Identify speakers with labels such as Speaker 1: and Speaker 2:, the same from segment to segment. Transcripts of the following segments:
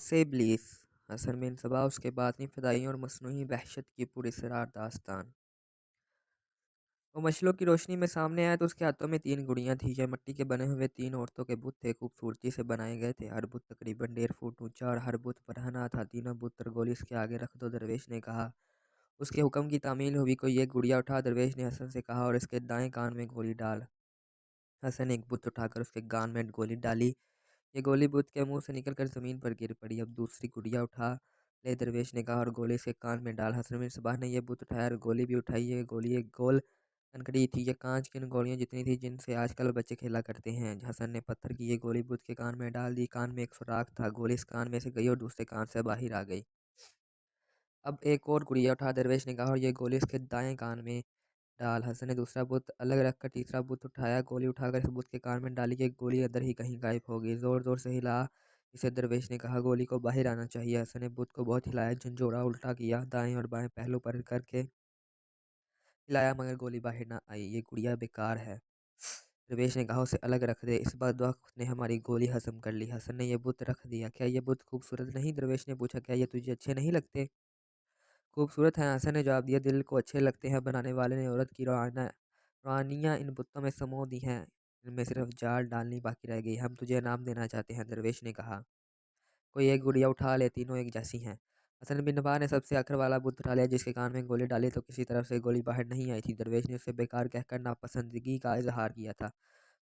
Speaker 1: से इब्लीस, हसन बिन सबा, उसके बातिनी फ़िदाई और मस्नूई वहशत की पुरस्रार दास्तान। वो मशलों की रोशनी में सामने आया तो उसके हाथों में 3 गुड़ियाँ थीं। यह मिट्टी के बने हुए 3 औरतों के बुत थे, खूबसूरती से बनाए गए थे। हर बुत तकरीबन 1.5 फुट ऊँचा और हर बुत बरहना था। तीनों बुत तरगोली इसके आगे रख दो, दरवेश ने कहा। उसके हुक्म की तामील हुई। कोई एक गुड़िया उठा, दरवेश ने हसन से कहा, और इसके दाएँ कान में गोली डाल। हसन ने एक बुत उठाकर उसके कान में गोली डाली। ये गोली बुत के मुंह से निकलकर ज़मीन पर गिर पड़ी। अब दूसरी गुड़िया उठा ले, दरवेश ने कहा, और गोली इसके कान में डाल। हसन बिन सबाह ने यह बुत उठाया और गोली भी उठाई। ये गोली एक गोल कनकड़ी थी। ये कांच की उन गोलियों जितनी थी जिनसे आजकल बच्चे खेला करते हैं। हसन ने पत्थर की ये गोली बुत के कान में डाल दी। कान में एक सुराख था। गोली इस कान में से गई और दूसरे कान से बाहर आ गई। अब एक और गुड़िया उठा, दरवेश ने कहा, और ये गोली इसके दाएं कान में डाल। हसन ने दूसरा बुत अलग रखकर तीसरा बुत उठाया। गोली उठाकर इस बुत के कान में डाली। कि गोली अंदर ही कहीं गायब हो गई। जोर जोर से हिला इसे, दरवेश ने कहा, गोली को बाहर आना चाहिए। हसन ने बुत को बहुत हिलाया, झंझोड़ा उल्टा किया, दाएं और बाएं पहलू पर करके हिलाया, मगर गोली बाहर ना आई। ये गुड़िया बेकार है, दरवेश ने कहा, उसे अलग रख दे। इस बदबख्त ने हमारी गोली हजम कर ली। हसन ने यह बुत रख दिया। क्या ये बुत खूबसूरत नहीं, दरवेश ने पूछा। क्या ये तुझे अच्छे नहीं लगते? खूबसूरत है, हसन ने जवाब दिया। दिल को अच्छे लगते हैं। बनाने वाले ने औरत की रानियाँ इन बुतों में समो दी हैं। इनमें सिर्फ जाल डालनी बाकी रह गई। हम तुझे इनाम देना चाहते हैं, दरवेश ने कहा। कोई एक गुड़िया उठा ले, तीनों एक जैसी हैं। हसन बिन नबा ने सबसे आखिर वाला बुत उठा लिया, जिसके कान में गोली डाली तो किसी तरफ से गोली बाहर नहीं आई थी। दरवेश ने उसे बेकार कहकर नापसंदगी का इजहार किया था।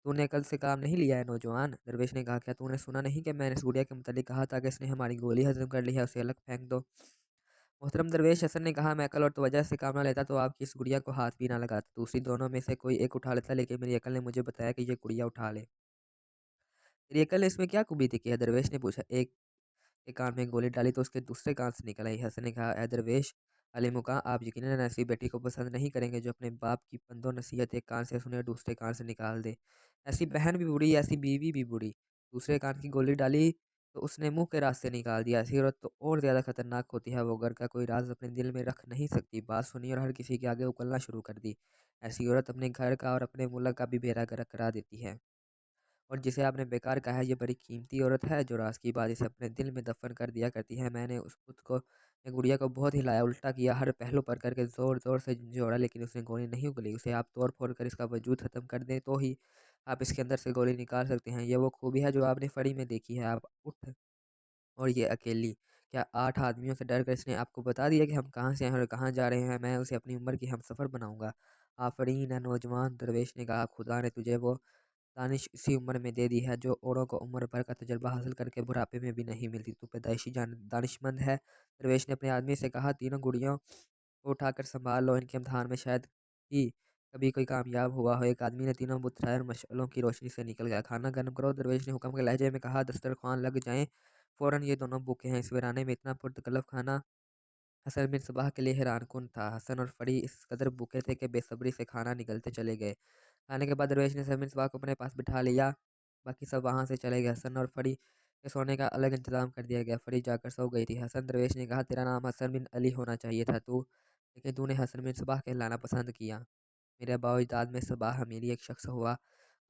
Speaker 1: तूने कल से काम नहीं लिया है, नौजवान, दरवेश ने कहा। क्या तूने सुना नहीं कि मैंने इस गुड़िया के मुतालिक कहा था कि इसने हमारी गोली हजम कर ली है, उसे अलग फेंक दो। मोहतरम दरवेश, हसन ने कहा, मैं अकल और तवज्जो से काम ना लेता तो आपकी इस गुड़िया को हाथ भी ना लगाता। दूसरी दोनों में से कोई एक उठा लेता, लेकिन मेरी अकल ने मुझे बताया कि ये गुड़िया उठा ले। तेरी अकल ने इसमें क्या खूबी दिखी है, दरवेश ने पूछा। एक के कान में गोली डाली तो उसके दूसरे कान से निकल आई। हसन ने कहा, ए दरवेश अली मुका, आप यकीनन ऐसी बेटी को पसंद नहीं करेंगे जो अपने बाप की पंदो नसीहत एक कान से सुने और दूसरे कान से निकाल दे। ऐसी बहन भी बुरी, ऐसी बीवी भी बुरी। दूसरे कान की गोली डाली तो उसने मुंह के रास्ते निकाल दिया। ऐसी औरत तो और ज़्यादा खतरनाक होती है। वो घर का कोई राज अपने दिल में रख नहीं सकती। बात सुनी और हर किसी के आगे उकलना शुरू कर दी। ऐसी औरत अपने घर का और अपने मुल्क का भी बेड़ा गर्क करा देती है। और जिसे आपने बेकार कहा है, ये बड़ी कीमती औरत है जो राज की बात इसे अपने दिल में दफन कर दिया करती है। मैंने उस पुत को ने गुड़िया को बहुत हिलाया, उल्टा किया, हर पहलू पर करके जोर जोर से झंझोड़ा, लेकिन उसने गोली नहीं उगली। उसे आप तोड़ फोड़ कर इसका वजूद खत्म कर दें तो ही आप इसके अंदर से गोली निकाल सकते हैं। ये वो खूबी है जो आपने फड़ी में देखी है। आप उठ, और ये अकेली, क्या 8 आदमियों से डर कर इसने आपको बता दिया कि हम कहाँ से हैं और कहाँ जा रहे हैं? मैं उसे अपनी उम्र की हमसफ़र बनाऊंगा। आफरीन है नौजवान, दरवेश ने कहा। खुदा ने तुझे वो दानिश इसी उम्र में दे दी है जो औरों को उम्र भर का तजुर्बा हासिल करके बुढ़ापे में भी नहीं मिलती। तू पैदाइशी दानिशमंद है, दरवेश ने अपने आदमी से कहा। तीनों गुड़ियों को उठाकर संभाल लो, इनके इम्तहान में शायद ही कभी कोई कामयाब हुआ हो। एक आदमी ने तीनों बुत उठाए और मशालों की रोशनी से निकल गया। खाना गर्म करो, दरवेश ने हुक्म के लहजे में कहा। दस्तरखान लग जाएं फ़ौरन, ये दोनों भूखे हैं। इस वीराने में इतना पुरतकल्लफ खाना हसन बिन सबाह के लिए हैरानकुन था। हसन और फड़ी इस कदर भूखे थे कि बेसब्री से खाना निगलते चले गए। खाने के बाद दरवेश ने हसन बिन सबाह को अपने पास बिठा लिया। बाकी सब वहाँ से चले गए। हसन और फड़ी के सोने का अलग इंतजाम कर दिया गया। फड़ी जाकर सो गई थी। हसन, दरवेश ने कहा, तेरा नाम हसन बिन अली होना चाहिए था तू, लेकिन तूने हसन बिन सबाह कहलाना पसंद किया। मेरे बाओ-अजदाद में सबाह अमीरी एक शख्स हुआ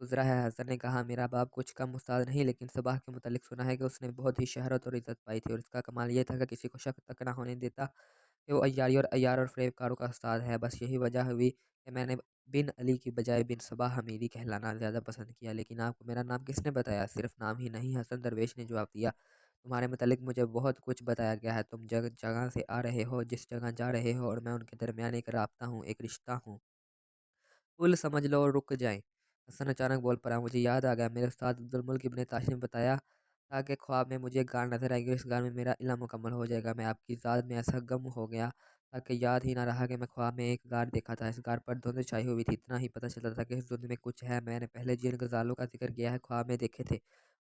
Speaker 1: गुज़रा है। हसन ने कहा, मेरा बाप कुछ कम उस्ताद नहीं, लेकिन सबाह के मुतल्लिक सुना है कि उसने बहुत ही शहरत और इज़्ज़त पाई थी, और इसका कमाल ये था कि किसी को शक तक ना होने देता कि वो अय्यारी और अय्यार और फ़रेबकारों का उस्ताद है। बस यही वजह हुई कि मैंने बिन अली की बजाय बिन सबाह अमीरी कहलाना ज़्यादा पसंद किया। लेकिन आपको मेरा नाम किसने बताया? सिर्फ नाम ही नहीं, हसन, दरवेश ने जवाब दिया। तुम्हारे मुतल्लिक मुझे बहुत कुछ बताया गया है। तुम जगह से आ रहे हो, जिस जगह जा रहे हो और मैं उनके दरमियान एक राब्ता हूँ, एक रिश्ता हूँ। कुल समझ लो और रुक जाएँ। हसन अचानक बोल पड़ा, मुझे याद आ गया, मेरे उस्ताद अब्दुल मुल्क इब्न ताश ने बताया था कि ख्वाब में मुझे एक गार नज़र आएगी और इस गार में मेरा इल्म मुकम्मल हो जाएगा। मैं आपकी ज़ात में ऐसा गम हो गया था कि याद ही ना रहा कि मैं ख्वाब में एक गार देखा था। इस गार पर धुंध छाई हुई थी। इतना ही पता चलता था कि इस धुंध में कुछ है। मैंने पहले जिन गज़ालों का ज़िक्र किया है ख्वाब में देखे थे,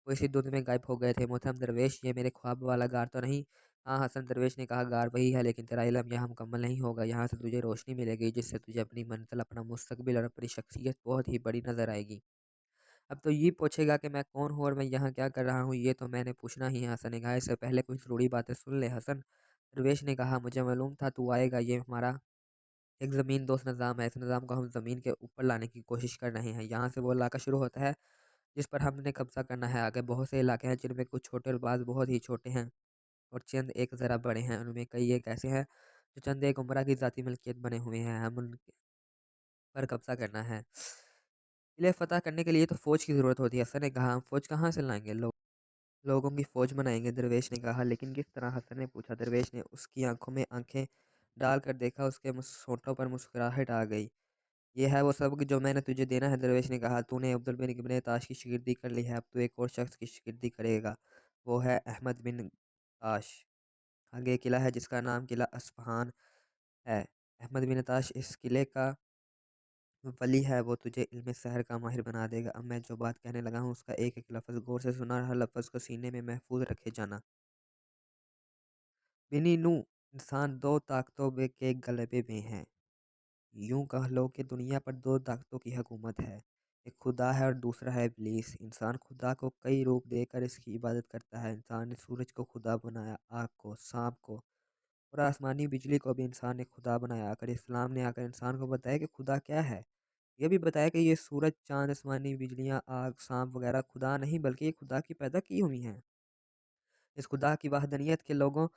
Speaker 1: वो इसी धुंध में गायब हो गए थे। मोहतरम दरवेश, ये मेरे ख्वाब वाला गार तो नहीं? हाँ हसन, दरवेश ने कहा, गार वही है, लेकिन तेरा इल्म यहाँ मुकम्मल नहीं होगा। यहाँ से तुझे रोशनी मिलेगी जिससे तुझे अपनी मंजिल, अपना मुस्तकबिल और अपनी शख्सियत बहुत ही बड़ी नज़र आएगी। अब तो ये पूछेगा कि मैं कौन हूँ और मैं यहाँ क्या कर रहा हूँ, ये तो मैंने पूछना ही है। हसन ने कहा, इससे पहले कुछ ज़रूरी बातें सुन ले। हसन, दरवेश ने कहा, मुझे मालूम था तू आएगा। ये हमारा एक ज़मीन दोस्त निज़ाम है। इस निज़ाम को हम ज़मीन के ऊपर लाने की कोशिश कर रहे हैं। यहाँ से वो इलाका शुरू होता है जिस पर हमने कब्जा करना है। आगे बहुत से इलाके हैं जिनमें कुछ छोटे और बाज़ बहुत ही छोटे हैं। और चंद एक ज़रा बड़े हैं। उनमें कई एक ऐसे हैं जो चंद एक उम्रा की ज़ाती मिल्कियत बने हुए हैं। हम उन पर कब्ज़ा करना है। किले फ़तह करने के लिए तो फ़ौज की ज़रूरत होती है। हसन ने कहा, हम फ़ौज कहाँ से लाएँगे? लोगों की फ़ौज बनाएँगे, दरवेश ने कहा। लेकिन किस तरह? हसन ने पूछा। दरवेश ने उसकी आँखों में आँखें डालकर देखा। उसके होठों पर मुस्कुराहट आ गई। ये है वो सबक जो मैंने तुझे देना है, दरवेश ने कहा। तूने अब्दुल बिन इब्न ताश की शागिर्दी कर ली है, अब तू एक और शख्स की शागिर्दी करेगा। वो है अहमद बिन ताश। आगे एक किला है जिसका नाम किला अस्फ़हान है। अहमद बिन ताश इस किले का वली है। वो तुझे इल्म सहर का माहिर बना देगा। अब मैं जो बात कहने लगा हूँ उसका एक एक लफ्ज़ गौर से सुना और हर लफ्ज़ को सीने में महफूज रखे जाना। बिनी नू इंसान दो ताकतों के गलबे में है। यूं कह लो कि दुनिया पर दो ताकतों की हुकूमत है। एक खुदा है और दूसरा है इब्लीस। इंसान खुदा को कई रूप देकर इसकी इबादत करता है। इंसान ने सूरज को खुदा बनाया, आग को, सांप को और आसमानी बिजली को भी इंसान ने खुदा बनाया। आकर इस्लाम ने आकर इंसान को बताया कि खुदा क्या है। ये भी बताया कि ये सूरज, चांद, आसमानी बिजलियाँ, आग, सांप वगैरह खुदा नहीं बल्कि ये खुदा की पैदा की हुई हैं। इस खुदा की वहदनियत के लोगों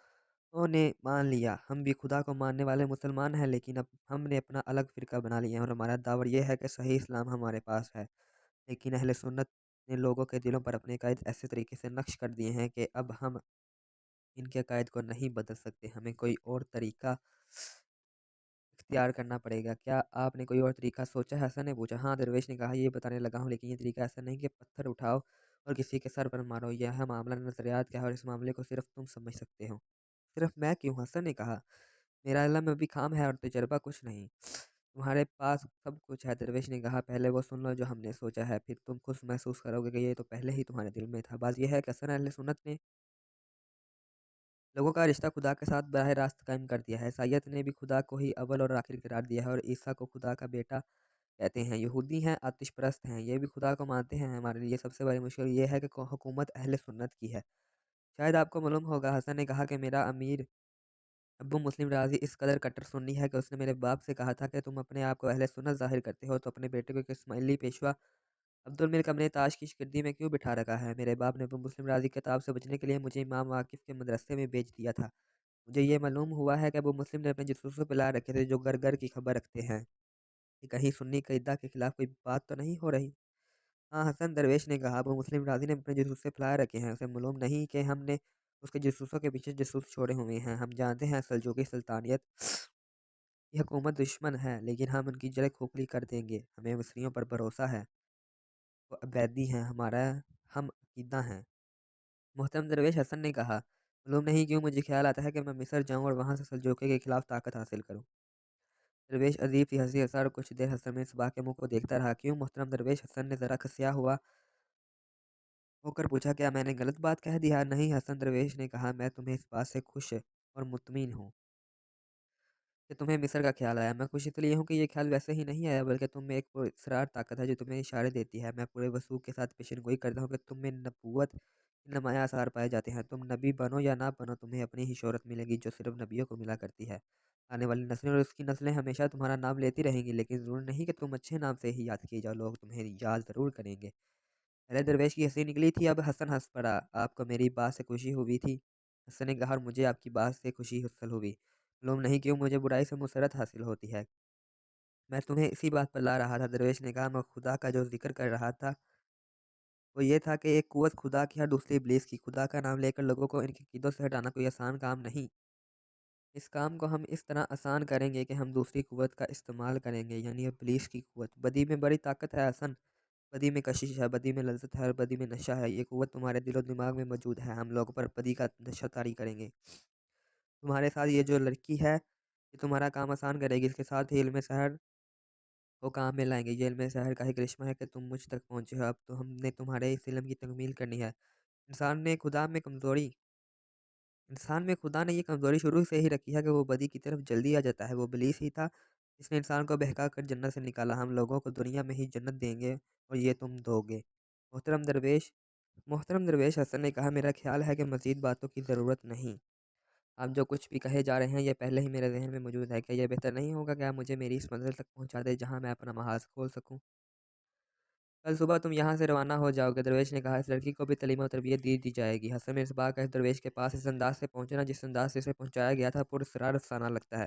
Speaker 1: ने मान लिया। हम भी खुदा को मानने वाले मुसलमान हैं, लेकिन अब हमने अपना अलग फ़िरका बना लिया है और हमारा दावा ये है कि सही इस्लाम हमारे पास है। लेकिन अहले सुन्नत ने लोगों के दिलों पर अपने अक़ायद ऐसे तरीके से नक्श कर दिए हैं कि अब हम इनके अक़ायद को नहीं बदल सकते। हमें कोई और तरीका इख्तियार करना पड़ेगा। क्या आपने कोई और तरीका सोचा है? हसन ने पूछा। हाँ, दरवेश ने कहा, ये बताने लगा हूँ, लेकिन ये तरीका ऐसा नहीं कि पत्थर उठाओ और किसी के सर पर मारो। यह मामला नज़रियात का है और इस मामले को सिर्फ़ तुम समझ सकते हो। सिर्फ़ मैं क्यों? हसन ने कहा। मेरा इल्म अभी खाम है और तजुर्बा कुछ नहीं। तुम्हारे पास सब कुछ है, दरवेश ने कहा। पहले वो सुन लो जो हमने सोचा है, फिर तुम खुद महसूस करोगे कि ये तो पहले ही तुम्हारे दिल में था। बात यह है कि अक्सर अहले सुन्नत ने लोगों का रिश्ता खुदा के साथ बराह रास्त कायम कर दिया है। ईसाईयत ने भी खुदा को ही अव्वल और आखिर करार दिया है और ईसा को खुदा का बेटा कहते हैं। यहूदी हैं, आतिश परस्त हैं, ये भी खुदा को मानते हैं। हमारे लिए सबसे बड़ी मुश्किल ये है कि हुकूमत अहले सुन्नत की है। शायद आपको मालूम होगा, हसन ने कहा, कि मेरा अमीर अब्बू मुस्लिम राज़ी इस कदर कट्टर सुन्नी है कि उसने मेरे बाप से कहा था कि तुम अपने आप को अहले सुन्नत ज़ाहिर करते हो तो अपने बेटे को एक इस्माइली पेशवा अब्दुल मिल्क अपने ताश की शिकरदी में क्यों बिठा रखा है? मेरे बाप ने अब्बू मुस्लिम राज़ी की किताब से बचने के लिए मुझे इमाम वाकिफ़ के मदरसे में भेज दिया था। मुझे ये मालूम हुआ है कि अबू मुस्लिम ने अपने जासूसों पे ला रखे थे जो घर-घर की खबर रखते हैं कि कहीं सुन्नी क़रीदा के खिलाफ कोई बात तो नहीं हो रही। हाँ, हसन दरवेश ने कहा, अबू मुस्लिम राज़ी ने अपने जासूसे फैलाए रखे हैं। उसे मालूम नहीं कि हमने उसके जासूसों के पीछे जासूस छोड़े हुए हैं। हम जानते हैं सल्जूक़ी सल्तनत की हुकूमत दुश्मन है, लेकिन हम उनकी जड़ें खोखली कर देंगे। हमें मिस्रियों पर भरोसा है, वो अबैदी हैं, हमारा हम अकीदा हैं। मोहतरम दरवेश, हसन ने कहा, मालूम नहीं क्यों मुझे ख्याल आता है कि मैं मिस्र जाऊँ और वहाँ से सल्जूक़ी के खिलाफ ताकत हासिल करूँ। दरवेश अजीब सी हंसी हंसा और कुछ देर हसन में इसबाह के मुंह को देखता रहा। क्यों मोहतरम दरवेश? हसन ने ज़रा खसिया हुआ होकर पूछा। क्या मैंने गलत बात कह दी है? नहीं, हसन दरवेश ने कहा, मैं तुम्हें इस बात से खुश और मुतमिन हूँ कि तुम्हें मिस्र का ख्याल आया। मैं खुश इसलिए हूँ कि ये ख्याल वैसे ही नहीं आया, बल्कि तुम में एक पुरअसरार ताकत है जो तुम्हें इशारे देती है। मैं पूरे वसूख के साथ पेशेनगोई करता हूँ कि तुम में नबूवत के नुमायाँ आसार पाए जाते हैं। तुम नबी बनो या ना बनो, तुम्हें अपनी ही शोहरत मिलेगी जो सिर्फ नबियों को मिला करती है। आने वाली नस्लें और उसकी नस्लें हमेशा तुम्हारा नाम लेती रहेंगी, लेकिन ज़रूरी नहीं कि तुम अच्छे नाम से ही याद किए जाओ। लोग तुम्हें याद ज़रूर करेंगे। पहले दरवेश की हंसी निकली थी, अब हसन हंस पड़ा। आपको मेरी बात से खुशी हुई थी? हसन ने कहा, और मुझे आपकी बात से खुशी हासिल हुई। मालूम नहीं क्यों मुझे बुराई से मुसरत हासिल होती है। मैं तुम्हें इसी बात पर ला रहा था, दरवेश ने कहा। मैं खुदा का जो जिक्र कर रहा था वो ये था कि एक कुव्वत खुदा की और दूसरी इब्लीस की। खुदा का नाम लेकर लोगों को इनके कीदों से हटाना कोई आसान काम नहीं। इस काम को हम इस तरह आसान करेंगे कि हम दूसरी कुव्वत का इस्तेमाल करेंगे, यानी इब्लीस की कुव्वत। बदी में बड़ी ताकत है हसन। बदी में कशिश है, बदी में लज्जत है और बदी में नशा है। ये कुव्वत तुम्हारे दिलो दिमाग में मौजूद है। हम लोगों पर बदी का नशा तारी करेंगे। तुम्हारे साथ ये जो लड़की है, ये तुम्हारा काम आसान करेगी। इसके साथ ही इल्म सहर को काम में लाएंगे। ये इल्म सहर का ही करिश्मा है कि तुम मुझ तक पहुँचे हो। अब तो हमने तुम्हारे इस इल्म की तकमील करनी है। इंसान ने खुदा में कमज़ोरी इंसान में खुदा ने ये कमज़ोरी शुरू से ही रखी है कि वो बदी की तरफ जल्दी आ जाता है। वो इब्लीस ही था जिसने इंसान को बहका कर जन्नत से निकाला। हम लोगों को दुनिया में ही जन्नत देंगे और ये तुम दोगे। मोहतरम दरवेश मोहतरम दरवेश, हसन ने कहा, मेरा ख्याल है कि मज़ीद बातों की ज़रूरत नहीं। आप जो कुछ भी कहे जा रहे हैं ये पहले ही मेरे ज़हन में मौजूद है। क्या ये बेहतर नहीं होगा कि आप मुझे मेरी इस मंज़िल तक पहुँचा दें जहाँ मैं अपना महाज़ खोल सकूँ? कल सुबह तुम यहाँ से रवाना हो जाओगे। दरवेश ने कहा, इस लड़की को भी तालीम और तरबियत दी जाएगी। हसन में इसबाक का इस दरवेश के पास इस अंदाज से पहुँचना जिस अंदाज से इसे पहुँचाया गया था पुरस्रार अफसाना लगता है।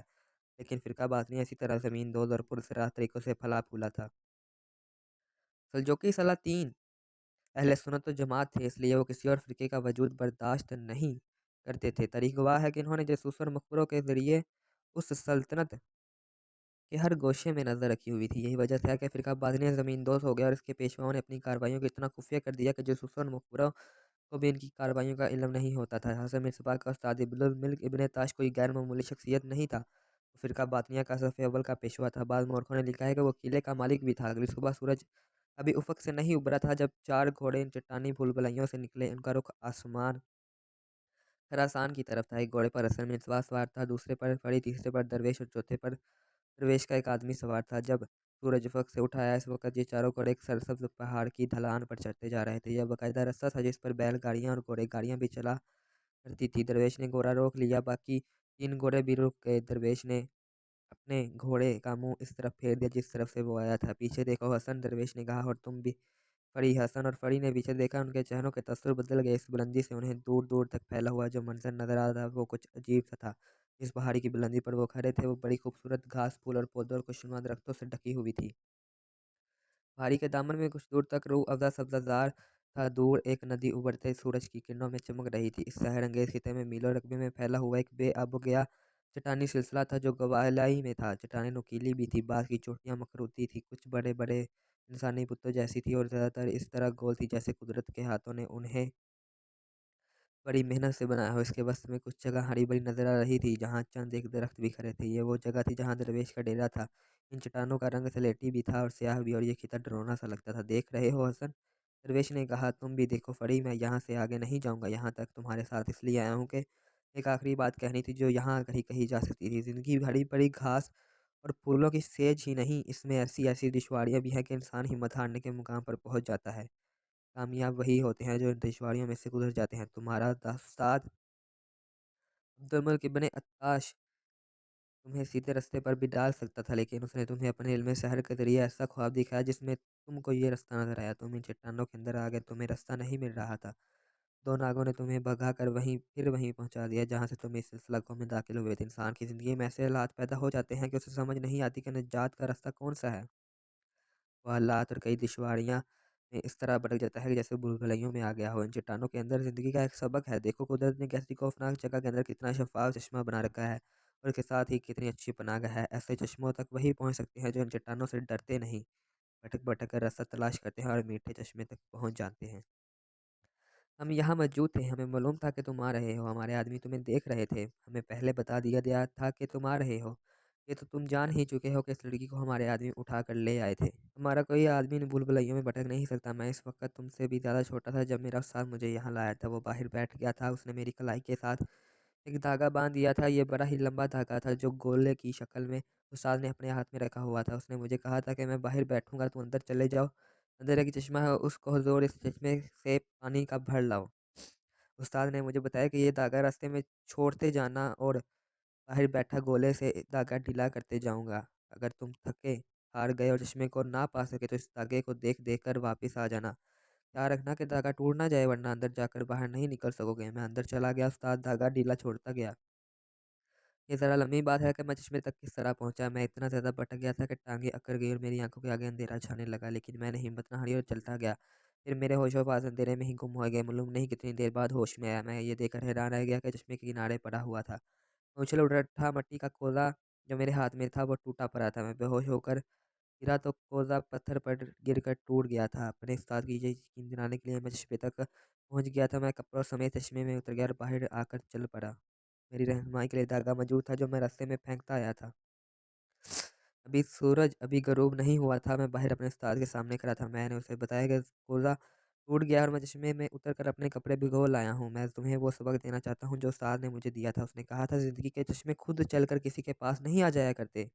Speaker 1: लेकिन फ़िरका बातिनी इसी तरह ज़मीन दोज़ और पुरस्रार तरीक़ों से फला फूला था। सल्जूक़ी सलातीन अहले सुन्नत व जमात थे, इसलिए वो किसी और फ़िरके का वजूद बर्दाश्त नहीं करते थे। तारीख़ गवाह है कि इन्होंने जासूसों और मखबरों के ज़रिए उस सल्तनत के हर गोशे में नज़र रखी हुई थी। यही वजह था कि फ़िरका बातिनी ज़मींदोज़ हो गया और इसके पेशवाओं ने अपनी कार्रवाइयों को इतना खुफ़िया कर दिया कि जासूसों और मखबरों को भी इनकी कार्रवाइयों का इल्म नहीं होता था। हसन मिर्ज़ा का उस्ताद इब्नुल मिल्क इब्न ताश कोई गैर मामूली शख्सियत नहीं था। वो फ़िरका बातिनिया का सफ़ अव्वल का पेशवा था। बाद मौरखों ने लिखा है कि वो किले का मालिक भी था। अगली सुबह सूरज अभी उफ़क़ से नहीं उभरा था जब 4 घोड़े इन चट्टानी भूल-भुलैयों से निकले। उनका रुख आसमान खरासान की तरफ था। एक घोड़े पर हसन मिर्ज़ा सवार था, दूसरे पर फरी, तीसरे पर दरवेश और चौथे पर दरवेश का एक आदमी सवार था। जब सूरज अफ़क़ से उठ आया, इस वक़्त ये चारों घोड़े एक सरसब्ज़ पहाड़ की ढलान पर चढ़ते जा रहे थे। यह बाकायदा रास्ता था जिस पर बैलगाड़ियाँ और घोड़े-गाड़ियाँ भी चला करती थी। दरवेश ने घोड़ा रोक लिया, बाकी 3 घोड़े भी रुक गए। दरवेश ने अपने घोड़े का मुँह इस तरफ फेर दिया जिस तरफ से वो आया था। पीछे देखो हसन, दरवेश ने कहा, और तुम भी। फरी हसन और फरी ने पीछे देखा, उनके चेहरों के तस्वीर बदल गए। इस बुलंदी से उन्हें दूर-दूर तक फैला हुआ जो मंज़र नज़र आ रहा था वो कुछ अजीब सा था। जिस पहाड़ी की बुलंदी पर वो खड़े थे वो बड़ी खूबसूरत घास, फूल और पौधों और खुशनुमा दरख्तों से ढकी हुई थी। पहाड़ी के दामन में कुछ दूर तक रूह अफ़ज़ा सब्ज़ाज़ार था। दूर एक नदी उभरते सूरज की किरणों में चमक रही थी। इस सहर-अंगेज़ खित्ते में मीलों रकबे में फैला हुआ एक बेअब-ओ-गया चट्टानी सिलसिला था जो गवालाई में था। चट्टानें नुकीली भी थी, बाज़ की चोटियाँ मखरूती थी, कुछ बड़े-बड़े इंसानी बुतों जैसी थी और ज़्यादातर इस तरह गोल थी जैसे कुदरत के हाथों ने उन्हें बड़ी मेहनत से बनाया हो। इसके वसत में कुछ जगह हरी-भरी नज़र आ रही थी, जहाँ चंद एक दरख्त भी खड़े थे। ये वो जगह थी जहाँ दरवेश का डेरा था। इन चट्टानों का रंग सलेटी भी था और स्याह भी, और ये खित्ता डरावना सा लगता था। देख रहे हो हसन? दरवेश ने कहा, तुम भी देखो फड़ी, मैं यहाँ से आगे नहीं जाऊँगा। यहाँ तक तुम्हारे साथ इसलिए आया हूँ कि एक आखिरी बात कहनी थी जो यहाँ कहीं कही जा सकती थी। ज़िंदगी हरी-भरी घास और फूलों की सेज ही नहीं, इसमें ऐसी-ऐसी दुश्वारियाँ भी हैं कि इंसान हिम्मत हारने के मुकाम पर पहुँच जाता है। कामयाब वही होते हैं जो इन दुश्वारियों में से गुज़र जाते हैं। तुम्हारा उस्ताद अब्दुल मलिक इब्न अत्ताश तुम्हें सीधे रास्ते पर भी डाल सकता था, लेकिन उसने तुम्हें अपने इल्म शहर के ज़रिए ऐसा ख्वाब दिखाया जिसमें तुमको ये रास्ता नज़र आया। तुम इन चट्टानों के अंदर आ गए, तुम्हें रास्ता नहीं मिल रहा था। 2 नागों ने तुम्हें भगा कर वहीं पहुँचा दिया जहाँ से तुम इस सिलसिला में दाखिल हुए थे। इंसान की ज़िंदगी में ऐसे हालात पैदा हो जाते हैं कि उसे समझ नहीं आती कि निजात का रास्ता कौन-सा है। वो हालात और कई दुश्वारियाँ में इस तरह भटक जाता है कि जैसे भूल-भुलैयों में आ गया हो। इन चट्टानों के अंदर ज़िंदगी का एक सबक है। देखो कुदरत ने कैसी खौफनाक जगह के अंदर कितना शफ़ाफ़ चश्मा बना रखा है और इसके साथ ही कितनी अच्छी पनाह है। ऐसे चश्मों तक वही पहुँच सकते हैं जो इन चट्टानों से डरते नहीं, भटक-भटक कर रास्ता तलाश करते हैं और मीठे चश्मे तक पहुँच जाते हैं। हम यहाँ मौजूद थे, हमें मालूम था कि तुम आ रहे हो, हमारे आदमी तुम्हें देख रहे थे, हमें पहले बता दिया गया था कि तुम आ रहे हो। ये तो तुम जान ही चुके हो कि इस लड़की को हमारे आदमी उठा कर ले आए थे। हमारा कोई आदमी इन भूल-भुलैयों में भटक नहीं सकता। मैं इस वक़्त तुमसे भी ज़्यादा छोटा था जब मेरा उस्ताद मुझे यहाँ लाया था। वो बाहर बैठ गया था, उसने मेरी कलाई के साथ एक धागा बाँध दिया था। ये बड़ा ही लंबा धागा था जो गोले की शक्ल में उस्ताद ने अपने हाथ में रखा हुआ था। उसने मुझे कहा था कि मैं बाहर बैठूँगा, तुम अंदर चले जाओ। अंदर एक चश्मा है, उसको हुज़ूर इस चश्मे से पानी का भर लाओ। उस्ताद ने मुझे बताया कि ये धागा रास्ते में छोड़ते जाना और बाहर बैठा गोले से धागा ढीला करते जाऊँगा। अगर तुम थके हार गए और चश्मे को ना पा सके तो इस धागे को देख-देख कर वापस आ जाना। ध्यान रखना कि धागा टूट ना जाए वरना अंदर जाकर बाहर नहीं निकल सकोगे। मैं अंदर चला गया, उस्ताद धागा ढीला छोड़ता गया। ये ज़रा लंबी बात है कि मैं चश्मे तक किस तरह पहुँचा। मैं इतना ज़्यादा भटक गया था कि टाँगें अकड़ गई और मेरी आँखों के आगे अंधेरा छाने लगा, लेकिन मैंने हिम्मत ना हारी और चलता गया। फिर मेरे होशो-हवास अंधेरे में ही गुम हो गए। मालूम नहीं कितनी देर बाद होश में आया। मैं ये देखकर हैरान रह गया कि चश्मे के किनारे पड़ा हुआ था। मैं उछल उठा, मिट्टी का कोज़ा जो मेरे हाथ में था वो टूटा पड़ा था। मैं बेहोश होकर गिरा तो कोज़ा पत्थर पर गिरकर टूट गया था। अपने उस्ताद की ये यकीन दिलाने के लिए मैं चश्मे तक पहुँच गया था। मैं कपड़ों समेत चश्मे में उतर गया और बाहर आकर चल पड़ा। मेरी रहनुमाई के लिए धागा मौजूद था जो मैं रास्ते में फेंकता आया था। अभी सूरज अभी गरूब नहीं हुआ था। मैं बाहर अपने उस्ताद के सामने खड़ा था। मैंने उसे बताया कि कोज़ा टूट गया और मैं चश्मे में उतर कर अपने कपड़े भिगो लाया हूँ। मैं तुम्हें वो सबक देना चाहता हूँ जो उस्ताद ने मुझे दिया था। उसने कहा था ज़िंदगी के चश्मे खुद चलकर किसी के पास नहीं आ जाया करते।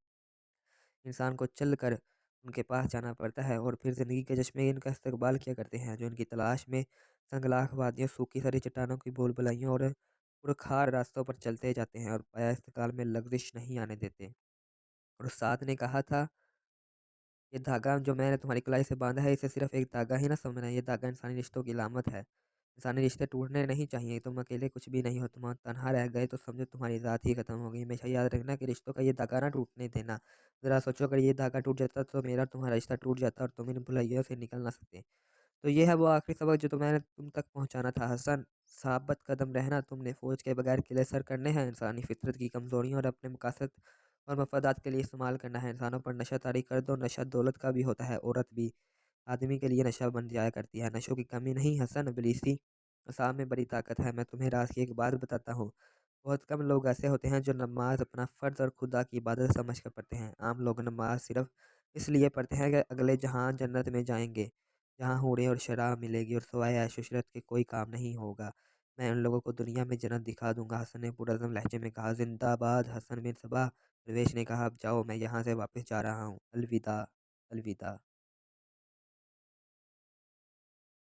Speaker 1: इंसान को चल कर उनके पास जाना पड़ता है और फिर ज़िंदगी के चश्मे इनका इस्तकबाल किया करते हैं जो इनकी तलाश में संगलाख वादियों, सूखी सारी चट्टानों की भूल-भुलैयों और पुरखार रास्तों पर चलते जाते हैं और पाया इस्तकाल में लग़ज़िश नहीं आने देते। और साथ ने कहा था ये धागा जो मैंने तुम्हारी कलाई से बाँधा है, इसे सिर्फ़ एक धागा ही ना समझना, ये धागा इंसानी रिश्तों की अलामत है। इंसानी रिश्ते टूटने नहीं चाहिए, तुम अकेले कुछ भी नहीं हो, तुम तन्हा रह गए तो समझो तुम्हारी ज़ात ही खत्म हो गई। हमेशा याद रखना कि रिश्तों का ये धागा ना टूटने देना। ज़रा सोचो, अगर ये धागा टूट जाता तो मेरा और तुम्हारा रिश्ता टूट जाता और तुम इन भुलाइयों से निकल ना सकते। तो ये है वो आखिरी सबक जो तो मैंने तुम तक पहुँचाना था हसन। साबत कदम रहना, तुमने फ़ौज के बगैर किले सर करने हैं, इंसानी फ़ितरत की कमज़ोरियों और अपने मकासद और मफादात के लिए इस्तेमाल करना है। इंसानों पर नशा तारी कर दो, नशा दौलत का भी होता है, औरत भी आदमी के लिए नशा बन जाया करती है। नशों की कमी नहीं हसन, इब्लीसी असाब में बड़ी ताकत है। मैं तुम्हें राज की एक बात बताता हूँ, बहुत कम लोग ऐसे होते हैं जो नमाज अपना फ़र्ज़ और खुदा की इबादत समझ कर पढ़ते हैं। आम लोग नमाज सिर्फ़ इसलिए पढ़ते हैं कि अगले जहाँ जन्नत में जाएँगे, जहाँ हूरें और शराब मिलेगी और सिवाय ऐश-इशरत के कोई काम नहीं होगा। मैं उन लोगों को दुनिया में जन्नत दिखा दूँगा। हसन ने पुरज़्ज़म लहजे में कहा, ज़िंदाबाद हसन बिन सबा। दरवेश ने कहा, अब जाओ, मैं यहाँ से वापस जा रहा हूँ। अलविदा, अलविदा।